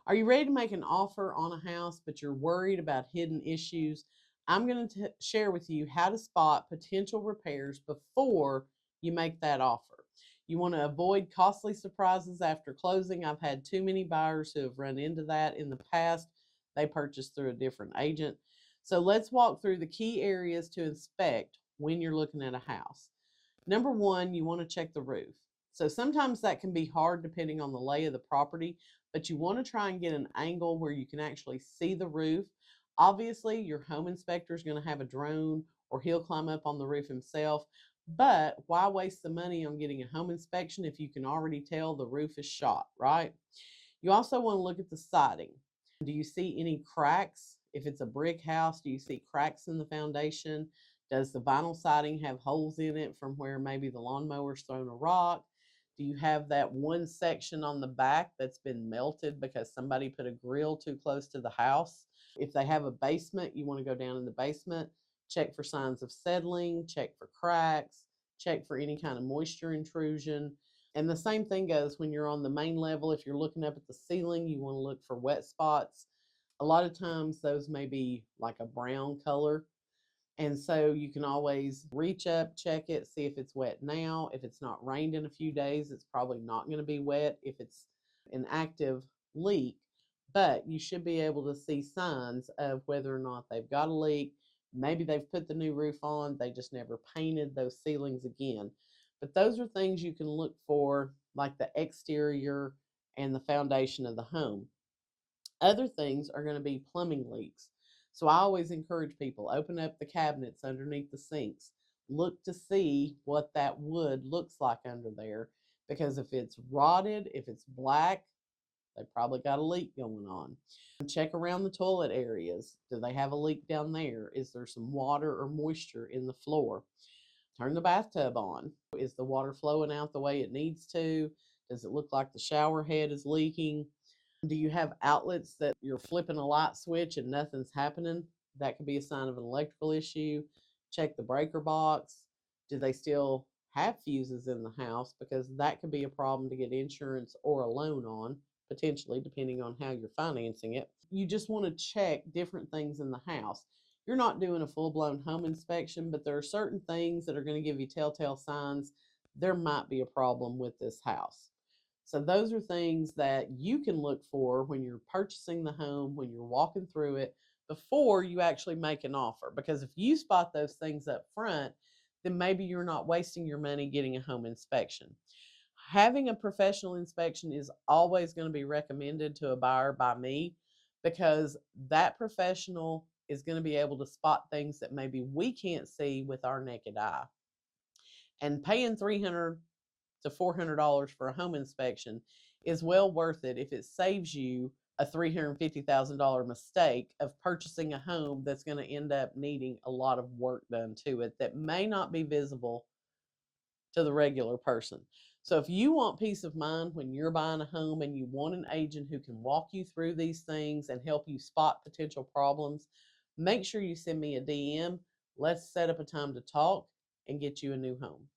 Are you ready to make an offer on a house, but you're worried about hidden issues? I'm going to share with you how to spot potential repairs before you make that offer. You want to avoid costly surprises after closing. I've had too many buyers who have run into that in the past. They purchased through a different agent. So let's walk through the key areas to inspect when you're looking at a house. Number one, you want to check the roof. So sometimes that can be hard depending on the lay of the property, but you want to try and get an angle where you can actually see the roof. Obviously, your home inspector is going to have a drone or he'll climb up on the roof himself. But why waste the money on getting a home inspection if you can already tell the roof is shot, right? You also want to look at the siding. Do you see any cracks? If it's a brick house, do you see cracks in the foundation? Does the vinyl siding have holes in it from where maybe the lawnmower's thrown a rock? Do you have that one section on the back that's been melted because somebody put a grill too close to the house? If they have a basement, you want to go down in the basement, check for signs of settling, check for cracks, check for any kind of moisture intrusion. And the same thing goes when you're on the main level. If you're looking up at the ceiling, you want to look for wet spots. A lot of times those may be like a brown color. And so you can always reach up, check it, see if it's wet now. If it's not rained in a few days, it's probably not going to be wet if it's an active leak. But you should be able to see signs of whether or not they've got a leak. Maybe they've put the new roof on, they just never painted those ceilings again. But those are things you can look for, like the exterior and the foundation of the home. Other things are going to be plumbing leaks. So I always encourage people, open up the cabinets underneath the sinks. Look to see what that wood looks like under there. Because if it's rotted, if it's black, they probably got a leak going on. Check around the toilet areas. Do they have a leak down there? Is there some water or moisture in the floor? Turn the bathtub on. Is the water flowing out the way it needs to? Does it look like the shower head is leaking? Do you have outlets that you're flipping a light switch and nothing's happening? That could be a sign of an electrical issue. Check the breaker box. Do they still have fuses in the house? Because that could be a problem to get insurance or a loan on, potentially, depending on how you're financing it. You just want to check different things in the house. You're not doing a full-blown home inspection, but there are certain things that are going to give you telltale signs there might be a problem with this house. So those are things that you can look for when you're purchasing the home, when you're walking through it, before you actually make an offer. Because if you spot those things up front, then maybe you're not wasting your money getting a home inspection. Having a professional inspection is always going to be recommended to a buyer by me, because that professional is going to be able to spot things that maybe we can't see with our naked eye. And paying $300 to $400 for a home inspection is well worth it if it saves you a $350,000 mistake of purchasing a home that's going to end up needing a lot of work done to it that may not be visible to the regular person. So if you want peace of mind when you're buying a home and you want an agent who can walk you through these things and help you spot potential problems, make sure you send me a DM. Let's set up a time to talk and get you a new home.